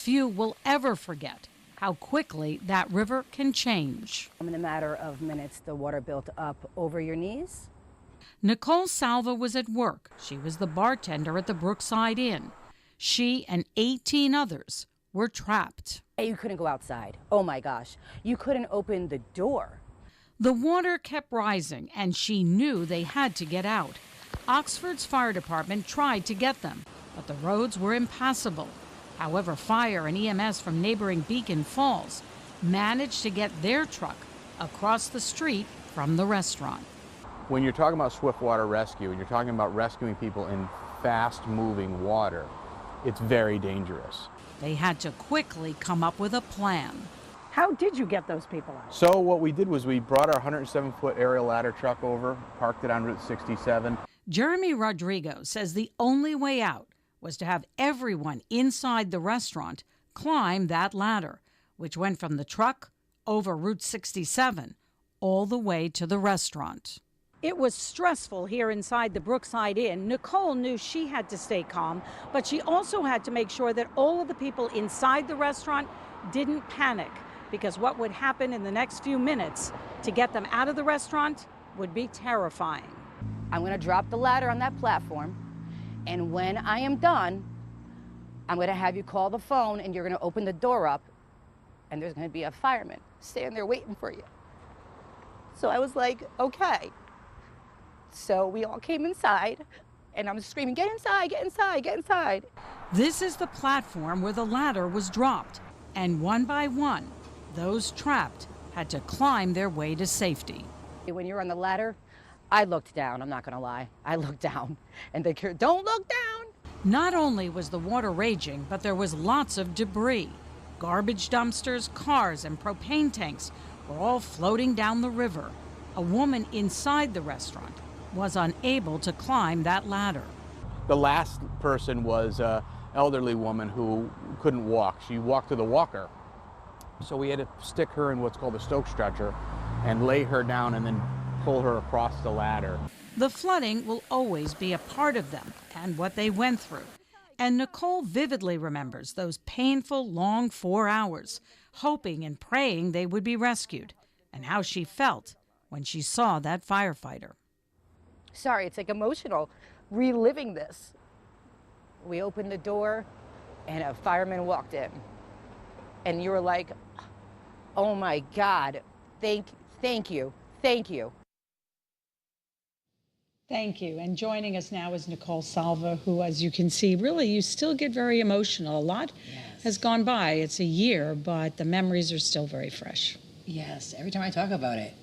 Few will ever forget how quickly that river can change. In a matter of minutes, the water built up over your knees. Nicole Salva was at work. She was the bartender at the Brookside Inn. She and 18 others were trapped. You couldn't go outside. Oh my gosh. You couldn't open the door. The water kept rising, and she knew they had to get out. Oxford's fire department tried to get them, but the roads were impassable. However, fire and EMS from neighboring Beacon Falls managed to get their truck across the street from the restaurant. When you're talking about swift water rescue and you're talking about rescuing people in fast-moving water, it's very dangerous. They had to quickly come up with a plan. How did you get those people out? So what we did was we brought our 107-foot aerial ladder truck over, parked it on Route 67. Jeremy Rodrigo says the only way out was to have everyone inside the restaurant climb that ladder, which went from the truck over Route 67 all the way to the restaurant. It was stressful here inside the Brookside Inn. Nicole knew she had to stay calm, but she also had to make sure that all of the people inside the restaurant didn't panic, because what would happen in the next few minutes to get them out of the restaurant would be terrifying. I'm going to drop the ladder on that platform, and when I am done, I'm going to have you call the phone, and you're going to open the door up, and there's going to be a fireman standing there waiting for you. So I was like, okay. So we all came inside, and I'm screaming, get inside, get inside, get inside. This is the platform where the ladder was dropped, and one by one, those trapped had to climb their way to safety. When you're on the ladder, I looked down, I'm not going to lie. I looked down, and they said, don't look down. Not only was the water raging, but there was lots of debris. Garbage dumpsters, cars, and propane tanks were all floating down the river. A woman inside the restaurant was unable to climb that ladder. The last person was an elderly woman who couldn't walk. She walked with a walker. So we had to stick her in what's called a Stoke stretcher and lay her down and then pull her across the ladder. The flooding will always be a part of them and what they went through. And Nicole vividly remembers those painful, long 4 hours, hoping and praying they would be rescued, and how she felt when she saw that firefighter. Sorry, it's like emotional, reliving this. We opened the door, and a fireman walked in. And you were like, oh my God, thank you, thank you. Thank you. And joining us now is Nicole Salva, who, as you can see, really, you still get very emotional. A lot has gone by. It's a year, but the memories are still very fresh. Yes, every time I talk about it,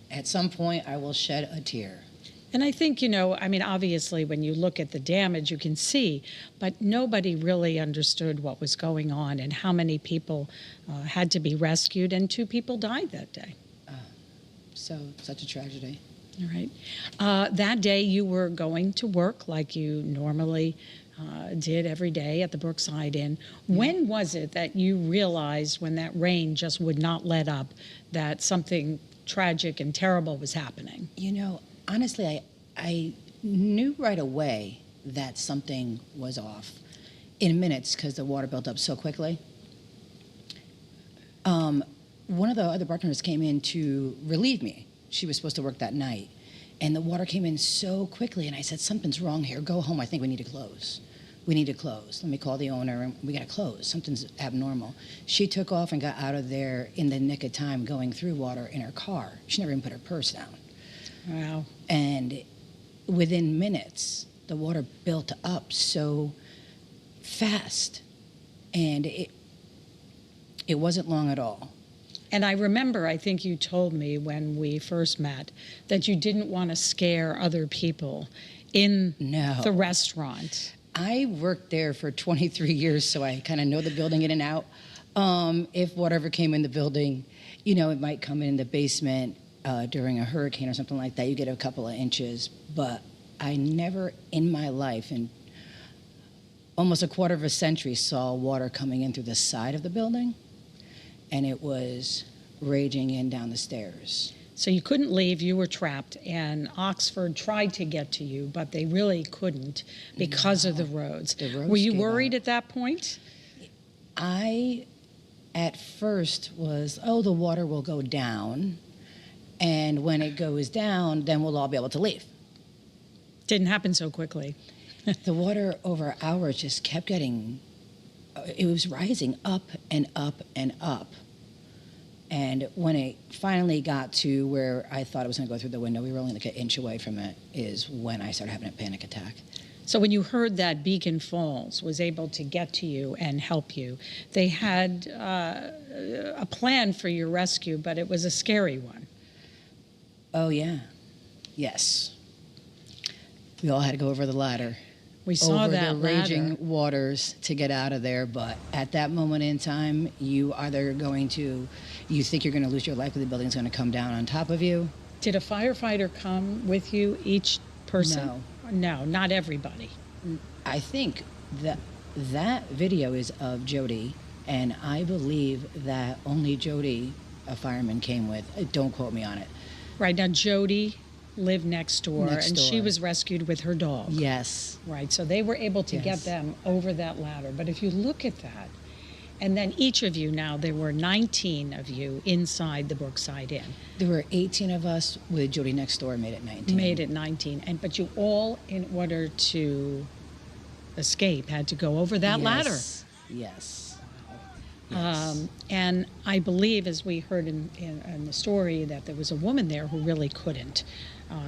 at some point I will shed a tear. And I think, obviously when you look at the damage, you can see, but nobody really understood what was going on and how many people had to be rescued, and 2 people died that day. Such a tragedy. All right. That day you were going to work like you normally did every day at the Brookside Inn. When was it that you realized, when that rain just would not let up, that something tragic and terrible was happening? Honestly, I knew right away that something was off in minutes because the water built up so quickly. One of the other bartenders came in to relieve me. She was supposed to work that night. And the water came in so quickly, and I said, something's wrong here. Go home. I think we need to close. We need to close. Let me call the owner, and we got to close. Something's abnormal. She took off and got out of there in the nick of time, going through water in her car. She never even put her purse down. Wow. And within minutes, the water built up so fast, and it wasn't long at all. And I remember, I think you told me when we first met, that you didn't want to scare other people in the restaurant. I worked there for 23 years, so I kind of know the building in and out. If whatever came in the building, it might come in the basement during a hurricane or something like that. You get a couple of inches, but I never in my life, in almost a quarter of a century, saw water coming in through the side of the building, and it was raging in down the stairs. So you couldn't leave, you were trapped, and Oxford tried to get to you, but they really couldn't because of the roads. Were you worried at that point? I, at first, was, oh, the water will go down. And when it goes down, then we'll all be able to leave. Didn't happen so quickly. The water over hours just kept getting, it was rising up and up and up. And when it finally got to where I thought it was going to go through the window, we were only like an inch away from it, is when I started having a panic attack. So when you heard that Beacon Falls was able to get to you and help you, they had a plan for your rescue, but it was a scary one. Oh, yeah. Yes. We all had to go over the ladder. We saw over that the raging ladder. waters to get out of there. But at that moment in time, you think you're going to lose your life, but the building's going to come down on top of you. Did a firefighter come with you, each person? No. No, not everybody. I think that video is of Jody, and I believe that only Jody, a fireman, came with. Don't quote me on it. Right, now Jody lived next door, and she door. was rescued with her dog. Yes. Right, so they were able to get Yes. them over that ladder. But if you look at that, and then each of you now, there were 19 of you inside the Brookside Inn. There were 18 of us with Jody next door, made it 19. Made it 19, but you all, in order to escape, had to go over that ladder. Yes. And I believe, as we heard in the story, that there was a woman there who really couldn't.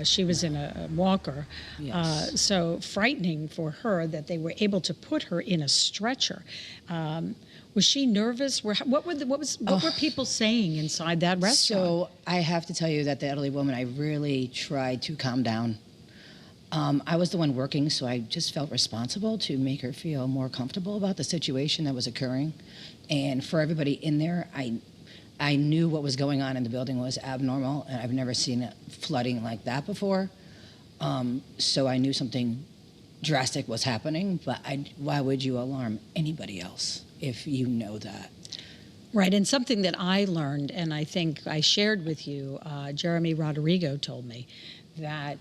She was in a walker. Yes. So frightening for her that they were able to put her in a stretcher. Was she nervous? What were people saying inside that restaurant? So I have to tell you that the elderly woman, I really tried to calm down. I was the one working, so I just felt responsible to make her feel more comfortable about the situation that was occurring. And for everybody in there, I knew what was going on in the building was abnormal, and I've never seen flooding like that before. So I knew something drastic was happening, but why would you alarm anybody else if you know that? Right, and something that I learned, and I think I shared with you, Jeremy Rodrigo told me, that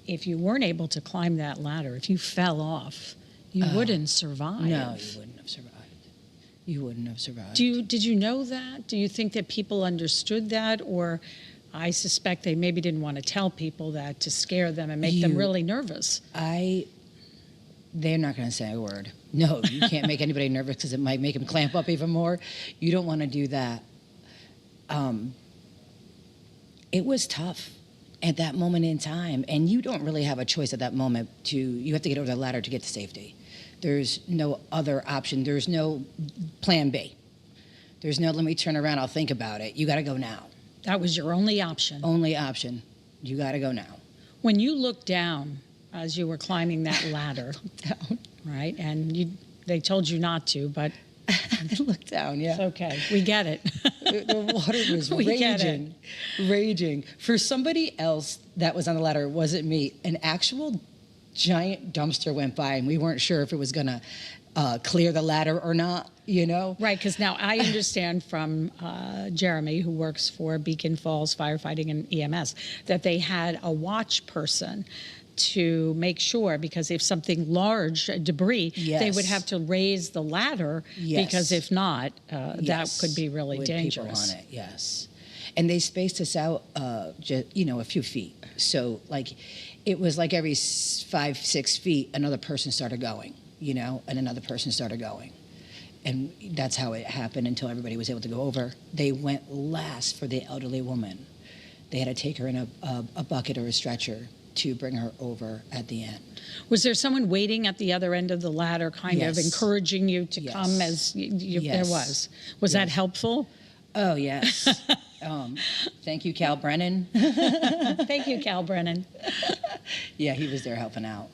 if you weren't able to climb that ladder, if you fell off, you wouldn't survive. No, you wouldn't have survived. You wouldn't have survived. Did you know that? Do you think that people understood that? Or I suspect they maybe didn't want to tell people that to scare them and make them really nervous. They're not going to say a word. No, you can't make anybody nervous because it might make them clamp up even more. You don't want to do that. It was tough at that moment in time, and you don't really have a choice at that moment. You have to get over the ladder to get to safety. There's no other option. There's no plan B. There's no, let me turn around, I'll think about it. You got to go now. That was your only option. Only option. You got to go now. When you looked down as you were climbing that ladder, Down. right, and they told you not to, but I looked down, yeah. it's okay. We get it. The water was We get it. raging. For somebody else that was on the ladder, it wasn't me, an actual giant dumpster went by, and we weren't sure if it was going to clear the ladder or not, you know? Right, because now I understand from Jeremy, who works for Beacon Falls Firefighting and EMS, that they had a watch person to make sure, because if something large, debris, they would have to raise the ladder, because if not, that could be really with dangerous. People on it, yes. And they spaced us out, a few feet. So, it was like every 5-6 feet, another person started going, and another person started going. And that's how it happened until everybody was able to go over. They went last for the elderly woman. They had to take her in a bucket or a stretcher to bring her over at the end. Was there someone waiting at the other end of the ladder, kind of Yes. encouraging you to Yes. come as you Yes. there was? Was that helpful? Oh, yes. Thank you, Cal Brennan. Thank you, Cal Brennan. Yeah, he was there helping out.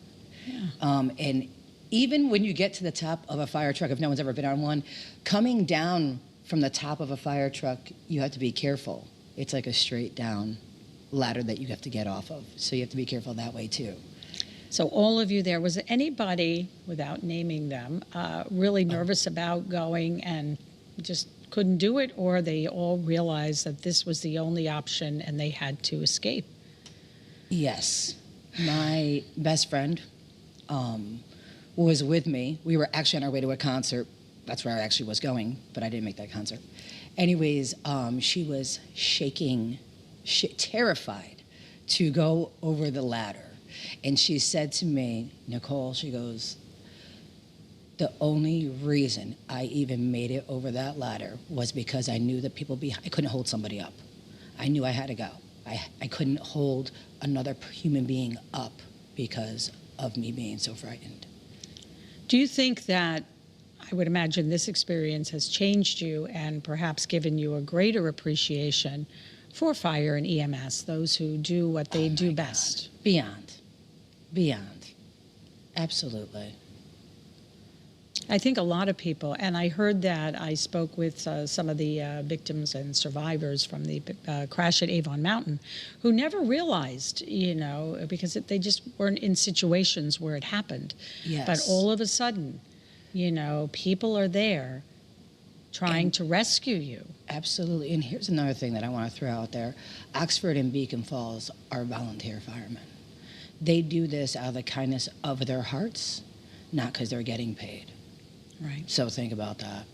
Yeah. And even when you get to the top of a fire truck, if no one's ever been on one, coming down from the top of a fire truck, you have to be careful. It's like a straight down ladder that you have to get off of. So you have to be careful that way too. So all of you there, was anybody, without naming them, really nervous about going and just couldn't do it, or they all realized that this was the only option and they had to escape? Yes. My best friend was with me. We were actually on our way to a concert that's where I actually was going, but I didn't make that concert. Anyways, she was shaking, terrified to go over the ladder. And she said to me, Nicole, she goes, the only reason I even made it over that ladder was because I knew that people behind, I couldn't hold somebody up. I knew I had to go. I couldn't hold another human being up because of me being so frightened. Do you think that, I would imagine this experience has changed you and perhaps given you a greater appreciation for fire and EMS, those who do what they do best? Beyond. Absolutely. I think a lot of people, and I heard that, I spoke with some of the victims and survivors from the crash at Avon Mountain, who never realized, because they just weren't in situations where it happened. Yes. But all of a sudden, people are there trying to rescue you. Absolutely. And here's another thing that I want to throw out there. Oxford and Beacon Falls are volunteer firemen. They do this out of the kindness of their hearts, not because they're getting paid. Right. So think about that.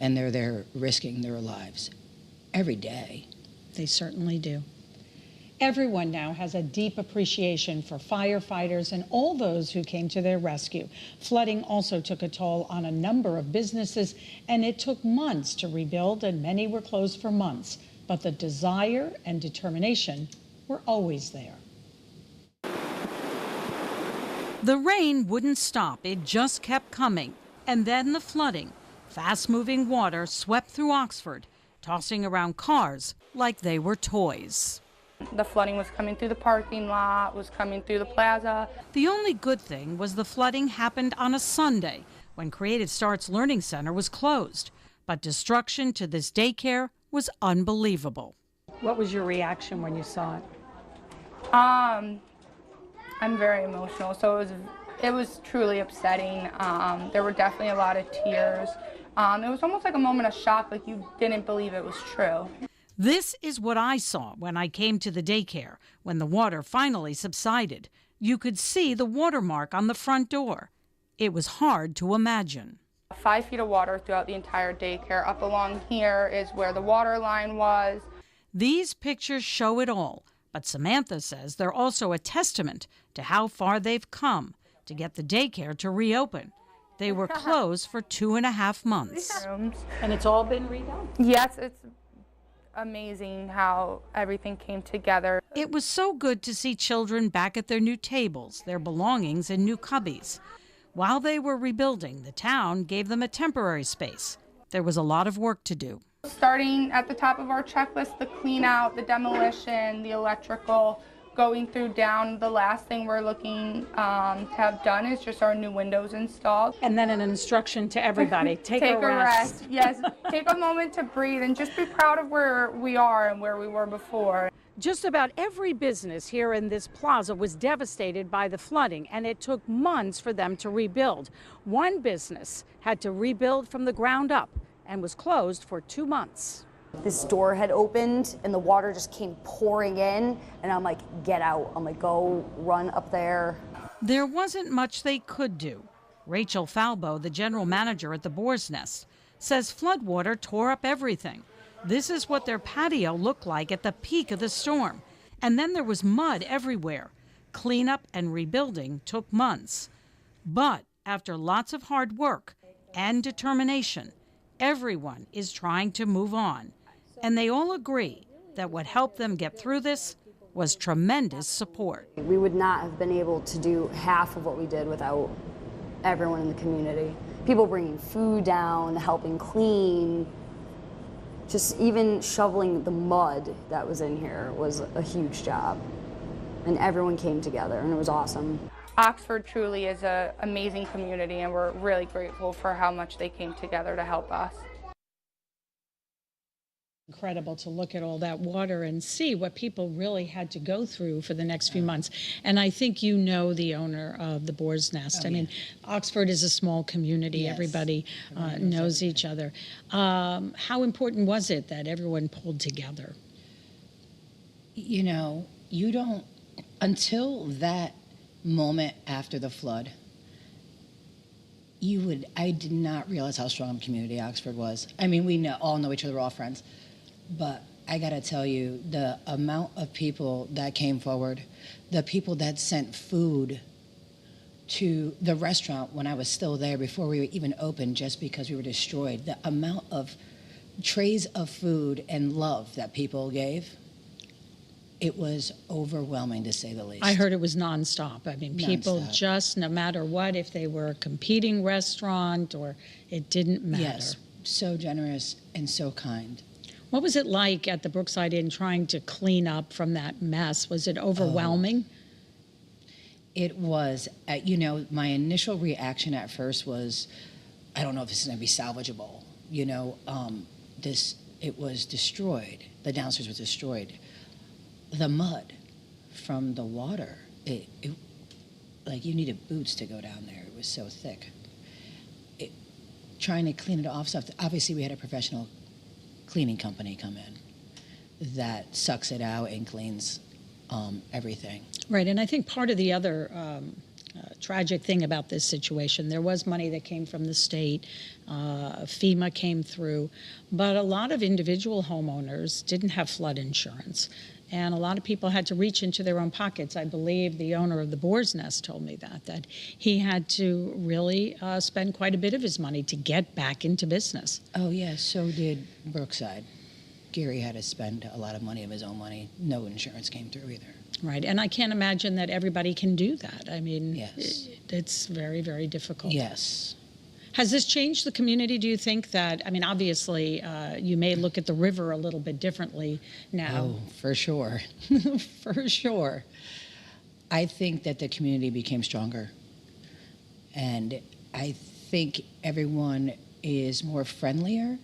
And they're there risking their lives every day. They certainly do. Everyone now has a deep appreciation for firefighters and all those who came to their rescue. Flooding also took a toll on a number of businesses, and it took months to rebuild, and many were closed for months. But the desire and determination were always there. The rain wouldn't stop. It just kept coming. And then the flooding. Fast-moving water swept through Oxford, tossing around cars like they were toys. The flooding was coming through the parking lot, was coming through the plaza. The only good thing was the flooding happened on a Sunday when Creative Starts Learning Center was closed. But destruction to this daycare was unbelievable. What was your reaction when you saw it? I'm very emotional, so it was truly upsetting. There were definitely a lot of tears. It was almost like a moment of shock, like you didn't believe it was true. This is what I saw when I came to the daycare. When the water finally subsided, you could see the watermark on the front door. It was hard to imagine. 5 feet of water throughout the entire daycare. Up along here is where the water line was. These pictures show it all, but Samantha says they're also a testament to how far they've come to get the daycare to reopen. They were closed for 2.5 months. And it's all been redone? Yes, it's amazing how everything came together. It was so good to see children back at their new tables, their belongings in new cubbies. While they were rebuilding, the town gave them a temporary space. There was a lot of work to do. Starting at the top of our checklist, the clean out, the demolition, the electrical, going through down, the last thing we're looking to have done is just our new windows installed. And then an instruction to everybody, take a rest. Yes, take a moment to breathe and just be proud of where we are and where we were before. Just about every business here in this plaza was devastated by the flooding, and it took months for them to rebuild. One business had to rebuild from the ground up and was closed for 2 months. This door had opened and the water just came pouring in, and I'm like, get out. I'm like, go run up there. There wasn't much they could do. Rachel Falbo, the general manager at the Boar's Nest, says floodwater tore up everything. This is what their patio looked like at the peak of the storm. And then there was mud everywhere. Cleanup and rebuilding took months. But after lots of hard work and determination, everyone is trying to move on. And they all agree that what helped them get through this was tremendous support. We would not have been able to do half of what we did without everyone in the community. People bringing food down, helping clean, just even shoveling the mud that was in here was a huge job. And everyone came together, and it was awesome. Oxford truly is an amazing community, and we're really grateful for how much they came together to help us. Incredible to look at all that water and see what people really had to go through for the next few months. And I think you know the owner of the Boar's Nest. I mean, Oxford is a small community. Yes. Everybody knows each other. How important was it that everyone pulled together? You know, you don't, until that moment after the flood, I did not realize how strong of a community Oxford was. I mean, we all know each other, we're all friends. But I gotta tell you, the amount of people that came forward, the people that sent food to the restaurant when I was still there before we were even open just because we were destroyed, the amount of trays of food and love that people gave, it was overwhelming to say the least. I heard it was nonstop. I mean, people Nonstop. just, no matter what, if they were a competing restaurant or it didn't matter. Yes, so generous and so kind. What was it like at the Brookside Inn trying to clean up from that mess? Was it overwhelming? It was, my initial reaction at first was, I don't know if this is going to be salvageable. It was destroyed. The downstairs was destroyed. The mud from the water, it like you needed boots to go down there. It was so thick. Trying to clean it off stuff. Obviously, we had a professional cleaning company come in that sucks it out and cleans everything. Right, and I think part of the other tragic thing about this situation, there was money that came from the state, FEMA came through, but a lot of individual homeowners didn't have flood insurance. And a lot of people had to reach into their own pockets. I believe the owner of the Boar's Nest told me that he had to really spend quite a bit of his money to get back into business. Oh, yeah, so did Brookside. Gary had to spend a lot of money of his own money. No insurance came through either. Right, and I can't imagine that everybody can do that. I mean, yes. It's very, very difficult. Yes. Has this changed the community, do you think that, I mean, obviously, you may look at the river a little bit differently now. Oh, for sure. For sure. I think that the community became stronger. And I think everyone is more friendlier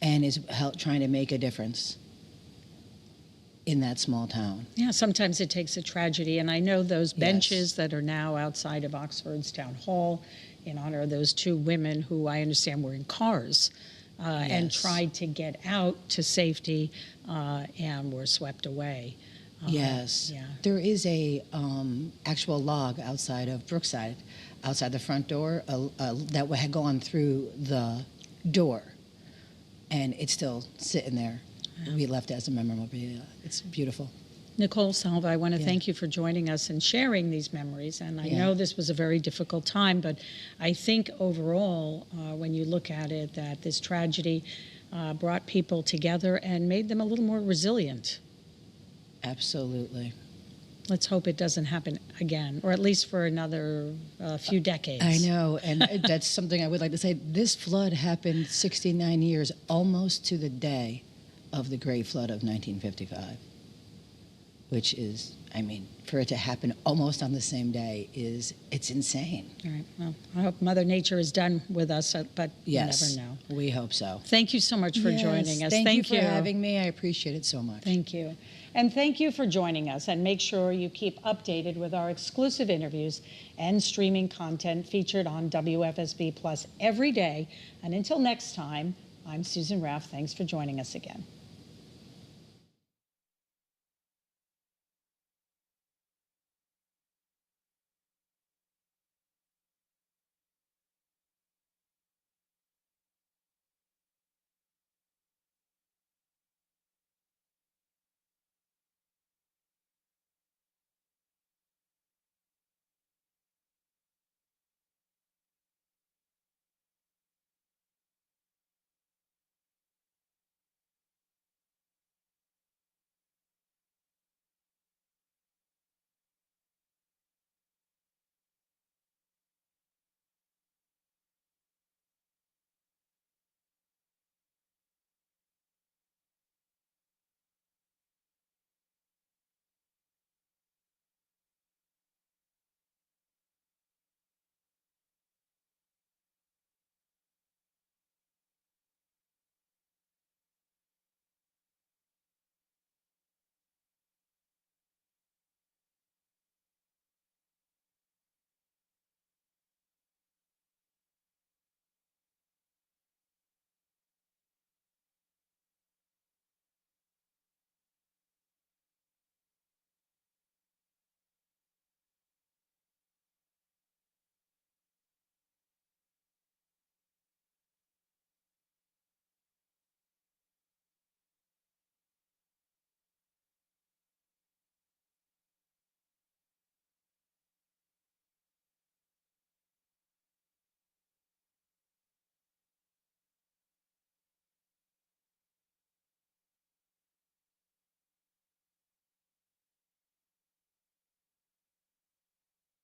and is trying to make a difference in that small town. Yeah, sometimes it takes a tragedy, and I know those benches that are now outside of Oxford's town hall in honor of those two women who I understand were in cars and tried to get out to safety and were swept away. Yes. Yeah. There is a actual log outside of Brookside, outside the front door, that had gone through the door, and it's still sitting there. Yeah. We left it as a memorabilia. It's beautiful. Nicole Salva, I want to thank you for joining us and sharing these memories. And I know this was a very difficult time, but I think overall, when you look at it, that this tragedy brought people together and made them a little more resilient. Absolutely. Let's hope it doesn't happen again, or at least for another few decades. I know, and that's something I would like to say. This flood happened 69 years, almost to the day of the Great Flood of 1955. Which is, I mean, for it to happen almost on the same day it's insane. All right, well, I hope Mother Nature is done with us, but you never know. We hope so. Thank you so much for joining us. Thank you for having me. I appreciate it so much. Thank you. And thank you for joining us, and make sure you keep updated with our exclusive interviews and streaming content featured on WFSB Plus every day. And until next time, I'm Susan Raff. Thanks for joining us again.